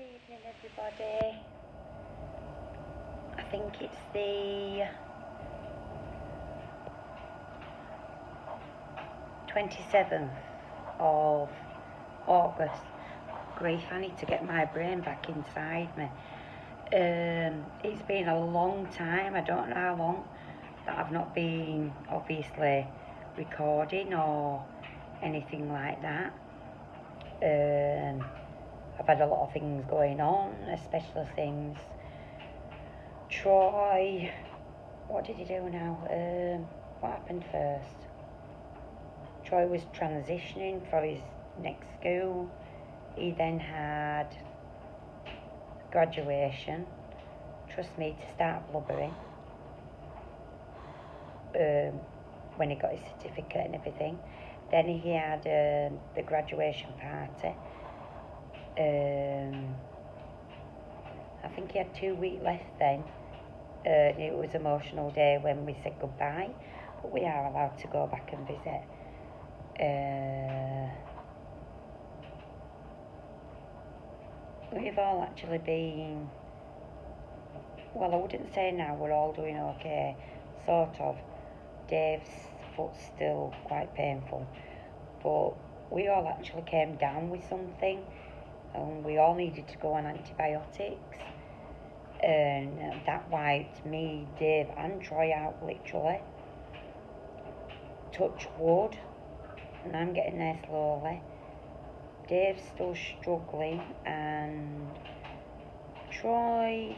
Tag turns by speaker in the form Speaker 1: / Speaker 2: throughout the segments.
Speaker 1: evening, everybody. I think it's the 27th of August. Grief, I need to get my brain back inside me. It's been a long time, I don't know how long, that I've not been obviously recording or anything like that. I've had a lot of things going on, especially things. Troy, what did he do now? What happened first? Troy was transitioning for his next school. He then had graduation. Trust me, to start blubbering. When he got his certificate and everything. Then he had the graduation party. I think he had 2 weeks left then. It was an emotional day when we said goodbye, but we are allowed to go back and visit. We've all actually been, well, I wouldn't say now we're all doing okay, sort of. Dave's foot's still quite painful, but we all actually came down with something and we all needed to go on antibiotics, and that wiped me, Dave and Troy out literally. Touch wood, and I'm getting there slowly. Dave's still struggling, and Troy's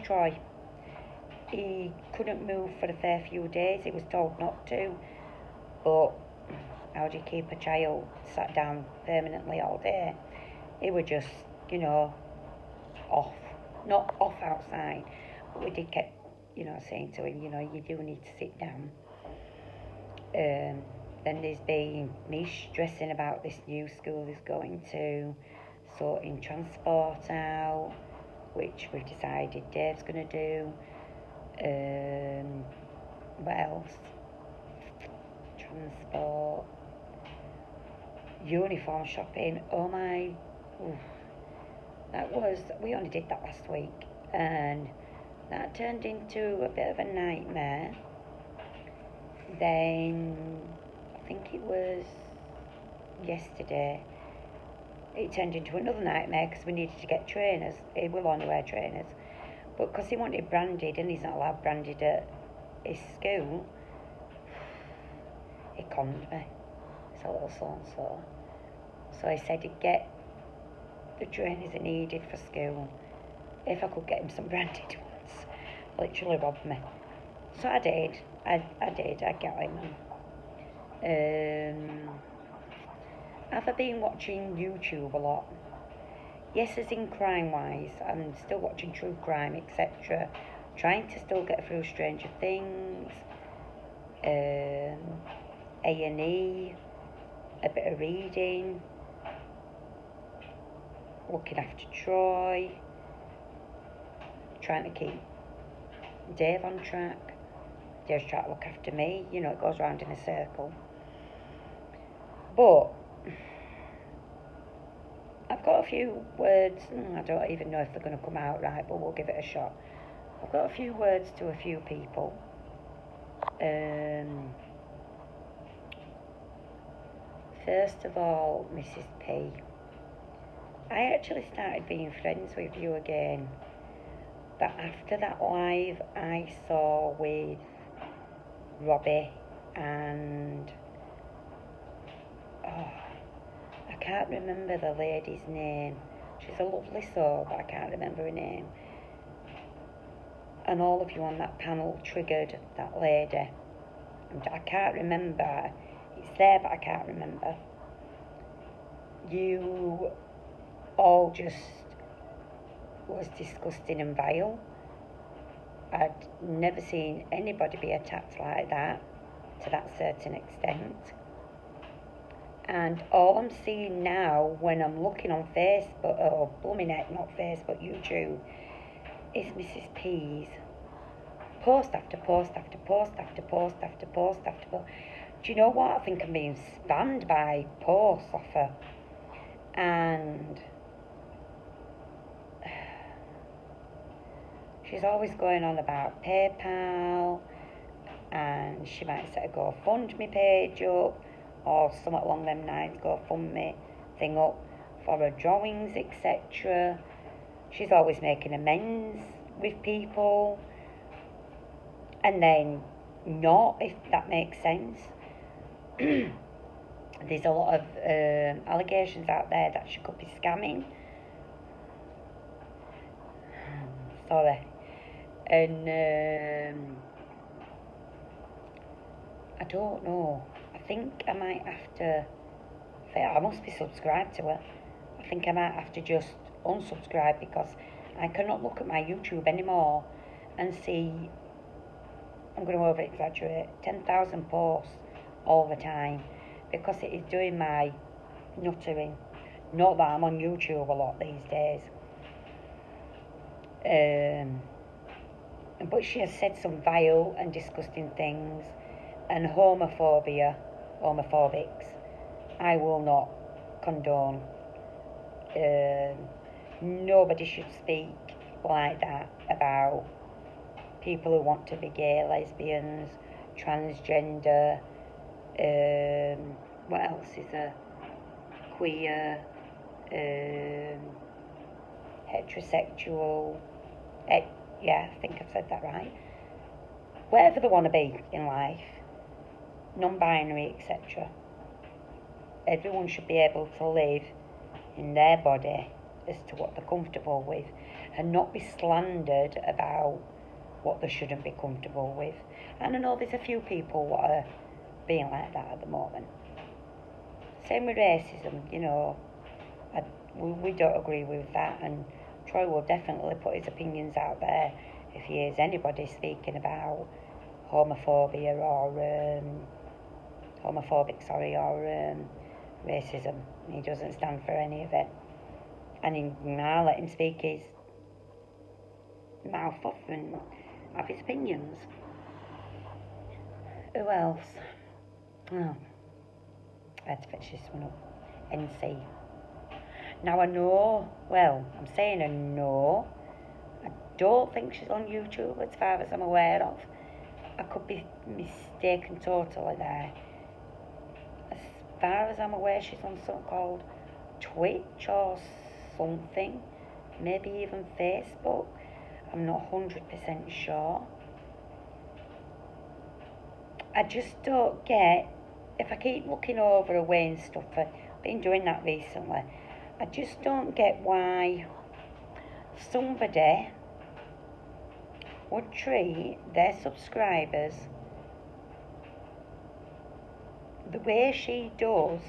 Speaker 1: Troy. He couldn't move for a fair few days. He was told not to, but how do you keep a child sat down permanently all day? He was just, off. Not off outside, but we did keep, saying to him, you do need to sit down. Then there's been me stressing about this new school he's going to, sorting transport out, which we've decided Dave's going to do. What else? Transport, uniform shopping. Oh my, we only did that last week, and that turned into a bit of a nightmare. Then I think it was yesterday, it turned into another nightmare because we needed to get trainers. He will only wear trainers, but because he wanted branded and he's not allowed branded at his school, he conned me. It's a little so-and-so. So he said he'd get the trainers he needed for school if I could get him some branded ones. Literally robbed me. So I did. I got him. Have I been watching YouTube a lot? Yes, as in crime-wise. I'm still watching true crime, etc. Trying to still get through Stranger Things, A&E, a bit of reading, looking after Troy, trying to keep Dave on track. Dave's trying to look after me. It goes round in a circle. But I've got a few words. I don't even know if they're going to come out right, but we'll give it a shot. I've got a few words to a few people. First of all, Mrs. P. I actually started being friends with you again, but after that live I saw with Robbie and I can't remember the lady's name. She's a lovely soul, but I can't remember her name. And all of you on that panel triggered that lady. And I can't remember. It's there, but I can't remember. You all just was disgusting and vile. I'd never seen anybody be attacked like that, to that certain extent. And all I'm seeing now when I'm looking on Facebook, or Bluminet, not Facebook, YouTube, is Mrs. P's post after post after post after post after post after post. Do you know what? I think I'm being spammed by posts off her. And She's always going on about PayPal, and she might set a GoFundMe page up, or something along them lines, GoFundMe thing up for her drawings, etc. She's always making amends with people, and then not, if that makes sense. There's a lot of allegations out there that she could be scamming. Sorry. And I don't know. I think I might have to. I must be subscribed to her. I think I might have to just unsubscribe, because I cannot look at my YouTube anymore and see, I'm going to over exaggerate, 10,000 posts all the time, because it is doing my nuttering. Not that I'm on YouTube a lot these days. But she has said some vile and disgusting things, and homophobics, I will not condone. Nobody should speak like that about people who want to be gay, lesbians, transgender, what else is there? Queer, heterosexual, yeah, I think I've said that right. Whatever they want to be in life, non-binary, etc. Everyone should be able to live in their body as to what they're comfortable with, and not be slandered about what they shouldn't be comfortable with. And I know there's a few people that are being like that at the moment. Same with racism, you know. We don't agree with that, and Troy will definitely put his opinions out there if he hears anybody speaking about homophobia or racism. He doesn't stand for any of it, and I'll let him speak his mouth off and have his opinions. Who else? Oh, I had to fetch this one up. NC. Now I know, well, I'm saying I know, I don't think she's on YouTube as far as I'm aware of. I could be mistaken totally there. As far as I'm aware, she's on something called Twitch or something, maybe even Facebook. I'm not 100% sure. I just don't get, if I keep looking over away and stuff, I've been doing that recently, I just don't get why somebody would treat their subscribers the way she does,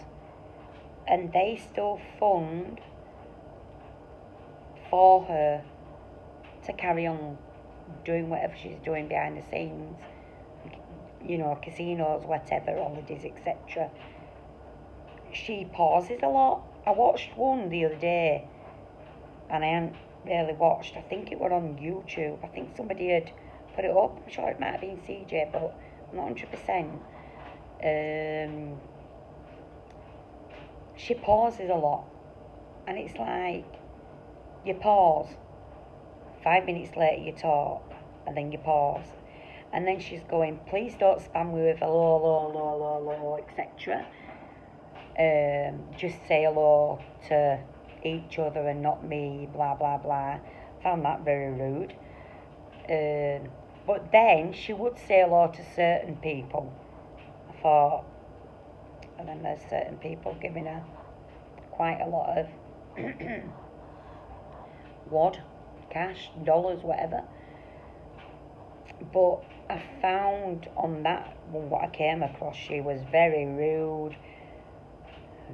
Speaker 1: and they still fund for her to carry on doing whatever she's doing behind the scenes, you know, casinos, whatever, holidays, etc. She pauses a lot. I watched one the other day, and I hadn't really watched. I think it was on YouTube. I think somebody had put it up. I'm sure it might have been CJ, but I'm not 100%. She pauses a lot, and it's like, you pause, 5 minutes later you talk, and then you pause, and then she's going, please don't spam me with hello, etc. Just say hello to each other and not me, blah blah blah. Found that very rude. But then she would say hello to certain people. I thought, and then there's certain people giving her quite a lot of wad, cash, dollars, whatever. But I found on that one, what I came across, she was very rude,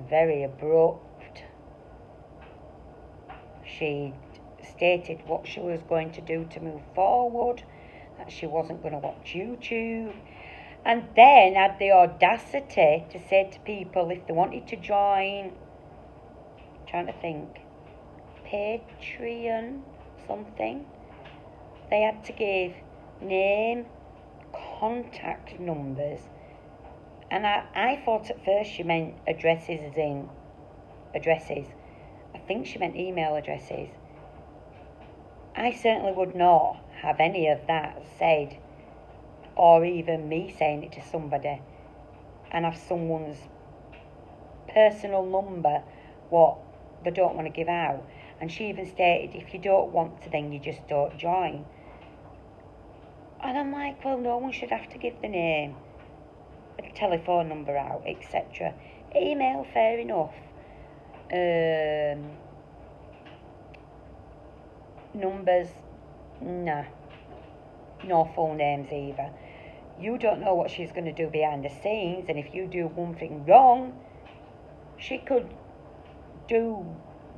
Speaker 1: very abrupt. She stated what she was going to do to move forward, that she wasn't going to watch YouTube, and then had the audacity to say to people if they wanted to join, I'm trying to think, Patreon something, they had to give name, contact numbers, and I thought at first she meant addresses, as in addresses. I think she meant email addresses. I certainly would not have any of that said, or even me saying it to somebody, and have someone's personal number what they don't want to give out. And she even stated, if you don't want to, then you just don't join. And I'm like, well, no one should have to give the name, a telephone number out, etc. Email, fair enough. Numbers, nah. No full names either. You don't know what she's going to do behind the scenes, and if you do one thing wrong, she could do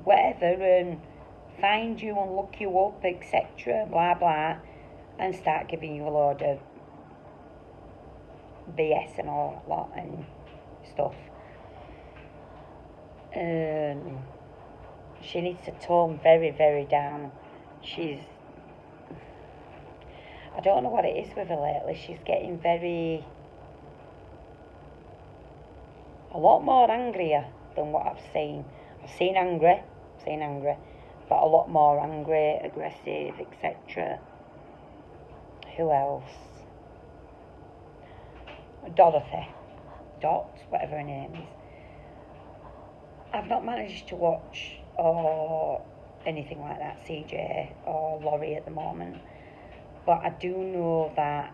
Speaker 1: whatever and find you and look you up, etc. Blah blah, and start giving you a load of BS and all that lot and stuff. She needs to tone very, very down. I don't know what it is with her lately. She's getting a lot more angrier than what I've seen. I've seen angry, but a lot more angry, aggressive, etc. Who else? Dorothy. Dot, whatever her name is. I've not managed to watch or anything like that, CJ or Laurie at the moment. But I do know that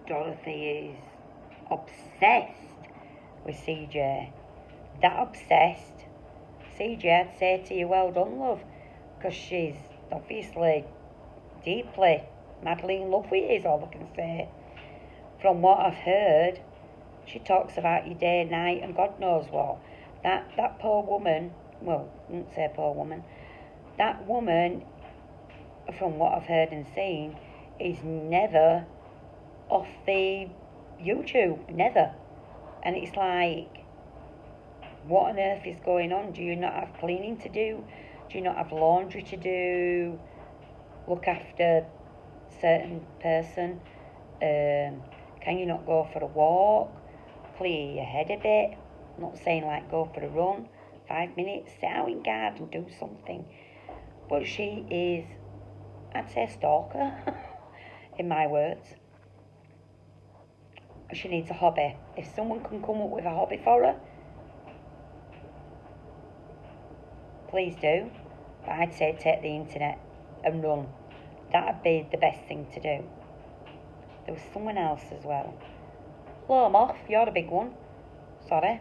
Speaker 1: Dorothy is obsessed with CJ. That obsessed. CJ, I'd say to you, well done, love. Because she's obviously deeply, madly in love with you, is all I can say. From what I've heard, she talks about you day and night and God knows what. That poor woman, well, I wouldn't say poor woman, that woman, from what I've heard and seen, is never off the YouTube, never. And it's like, what on earth is going on? Do you not have cleaning to do? Do you not have laundry to do? Look after certain person? Can you not go for a walk? Clear your head a bit? I'm not saying like go for a run, 5 minutes, sit out in garden, do something. But she is, I'd say, a stalker, in my words. She needs a hobby. If someone can come up with a hobby for her, please do. But I'd say take the internet and run. That'd be the best thing to do. There was someone else as well. Blow 'em off, you're the big one. Sorry.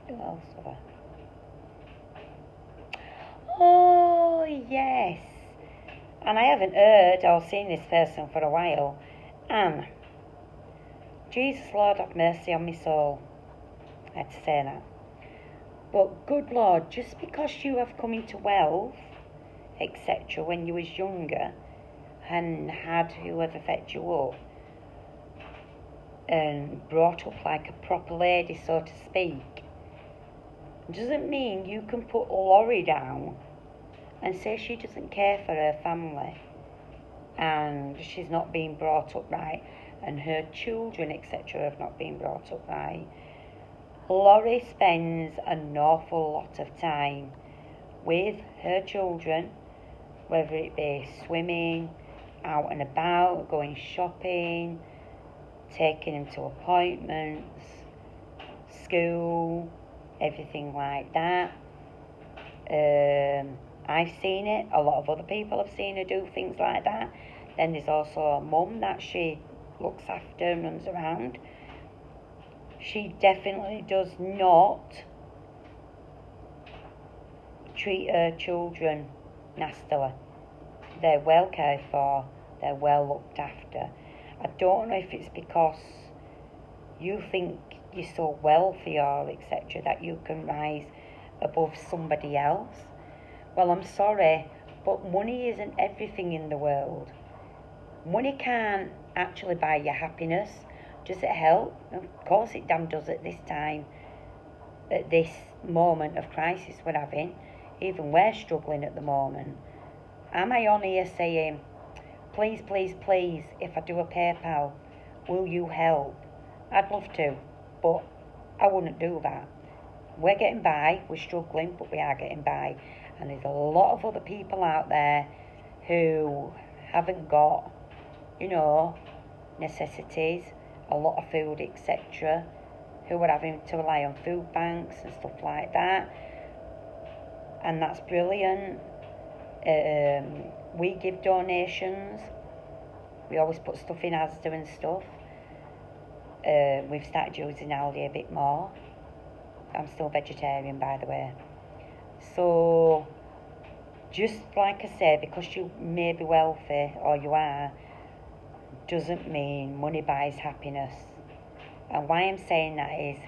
Speaker 1: Who else have I? Oh, yes. And I haven't heard or seen this person for a while. Anne. Jesus, Lord, have mercy on my soul. I had to say that. But good Lord, just because you have come into wealth, etc., when you was younger, and had whoever fed you up, and brought up like a proper lady, so to speak, doesn't mean you can put Laurie down and say she doesn't care for her family and she's not being brought up right and her children, etc., have not been brought up right. Laurie spends an awful lot of time with her children, whether it be swimming, out and about, going shopping, taking them to appointments, school, everything like that. I've seen it. A lot of other people have seen her do things like that. Then there's also a mum that she looks after and runs around. She definitely does not treat her children nastily. They're well cared for. They're well looked after. I don't know if it's because you think you're so wealthy or etc. that you can rise above somebody else. Well, I'm sorry, but money isn't everything in the world. Money can't actually buy your happiness. Does it help? Of course it damn does at this time, at this moment of crisis we're having. Even we're struggling at the moment. Am I on here saying, please, please, please, if I do a PayPal, will you help? I'd love to, but I wouldn't do that. we're getting by, we're struggling, but we are getting by. And there's a lot of other people out there who haven't got, you know, necessities, a lot of food, etc., who are having to rely on food banks and stuff like that. And that's brilliant. We give donations. We always put stuff in Asda and stuff. We've started using Aldi a bit more. I'm still vegetarian, by the way. So, just like I said, because you may be wealthy, or you are, doesn't mean money buys happiness. And why I'm saying that is,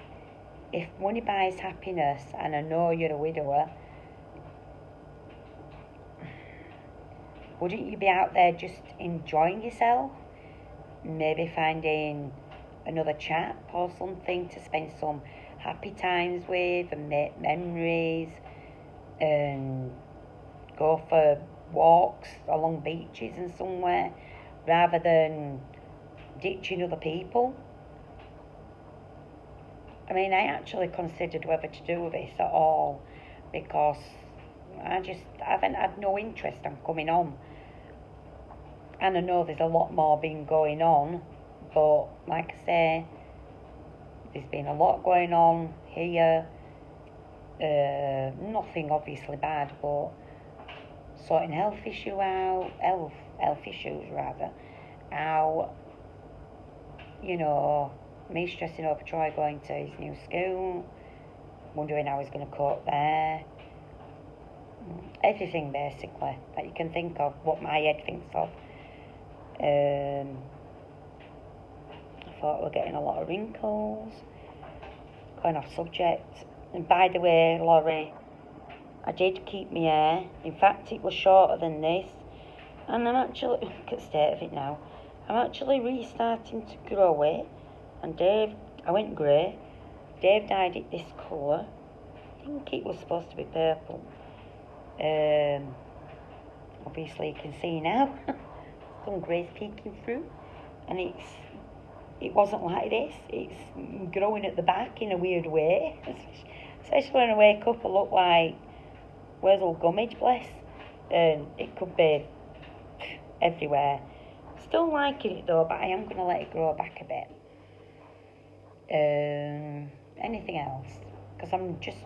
Speaker 1: if money buys happiness, and I know you're a widower, wouldn't you be out there just enjoying yourself? Maybe finding another chap or something to spend some happy times with and make memories and go for walks along beaches and somewhere rather than ditching other people. I mean, I actually considered whether to do this at all because I haven't had no interest in coming on. And I know there's a lot more been going on, but like I say, there's been a lot going on here. Nothing obviously bad, but sorting health issues out, you know, me stressing over Troy going to his new school, wondering how he's going to cope there. Everything basically that you can think of, what my head thinks of. I thought we were getting a lot of wrinkles. Going off subject. And by the way, Laurie, I did keep my hair. In fact, it was shorter than this. And I'm actually, look at the state of it now. I'm actually restarting to grow it. And I went grey. Dave dyed it this colour. I think it was supposed to be purple. Obviously you can see now. Some grey's peeking through. And it wasn't like this. It's growing at the back in a weird way. Especially when I wake up, I look like Wurzel Gummidge, bless. And it could be everywhere. Still liking it though, but I am going to let it grow back a bit. Anything else? Because I'm just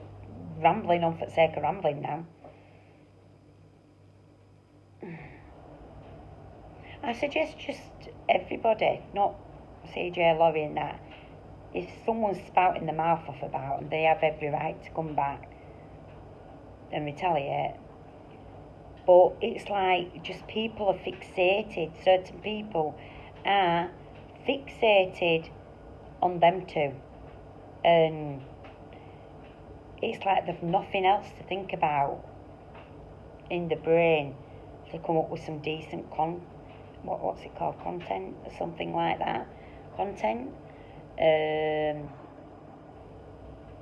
Speaker 1: rambling on for the sake of rambling now. I suggest just everybody, not CJ, Laurie and that, if someone's spouting their mouth off about them, they have every right to come back and retaliate. But it's like just people are fixated, certain people are fixated on them too. And it's like they've nothing else to think about in the brain to come up with some decent what's it called, content or something like that. Content. And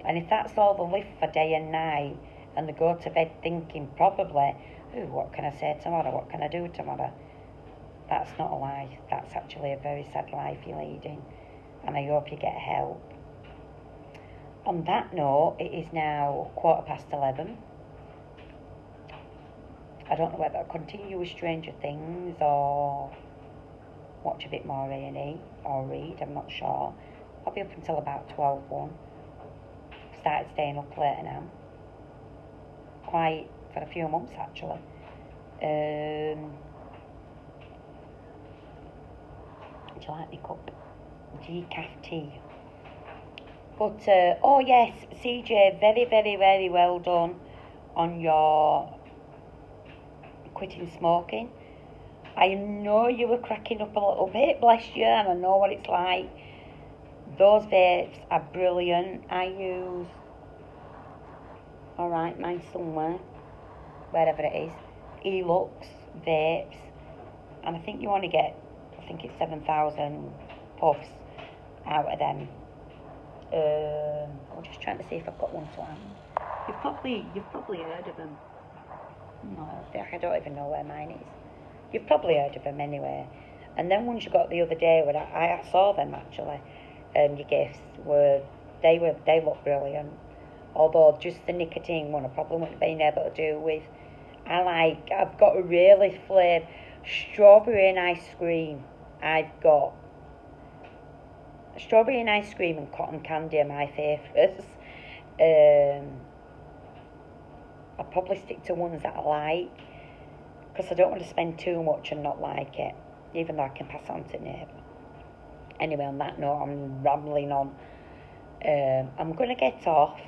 Speaker 1: if that's all they live for day and night, and they go to bed thinking probably, what can I say tomorrow? What can I do tomorrow? That's not a life. That's actually a very sad life you're leading. And I hope you get help. On that note, it is now 11:15. I don't know whether I'll continue with Stranger Things or watch a bit more A&E or read, I'm not sure. I'll be up until about 12:01. Started staying up later now. Quite for a few months actually. Do you like my cup? Decaf tea. But, oh yes, CJ, very, very, very well done on your quitting smoking. I know you were cracking up a little bit, bless you, and I know what it's like. Those vapes are brilliant. I use, alright, mine's somewhere, wherever it is, Elux vapes, and I think you want to get, I think it's 7,000 puffs out of them. I'm just trying to see if I've got one to hand. You've probably heard of them. No, I don't even know where mine is. You've probably heard of them anyway. And then ones you got the other day, when I saw them actually, your gifts they look brilliant. Although just the nicotine one I probably wouldn't have been able to do with. I've got a really flavoured strawberry and ice cream. I've got strawberry and ice cream and cotton candy are my favourites. I'll probably stick to ones that I like, because I don't want to spend too much and not like it, even though I can pass on to neighbour. Anyway, on that note, I'm rambling on. I'm going to get off.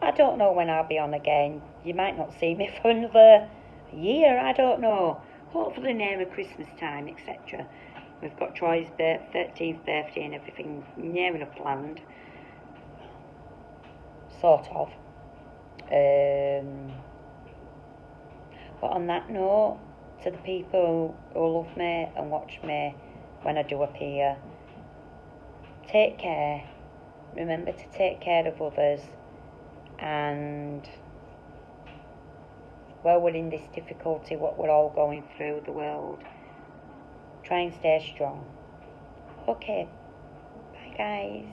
Speaker 1: I don't know when I'll be on again. You might not see me for another year, I don't know. Hopefully nearer Christmas time, etc. We've got Troy's 13th birthday and everything near enough planned. Sort of. But on that note, to the people who love me and watch me when I do appear, take care. Remember to take care of others. And while we're in this difficulty, what we're all going through the world, try and stay strong. Okay, bye guys.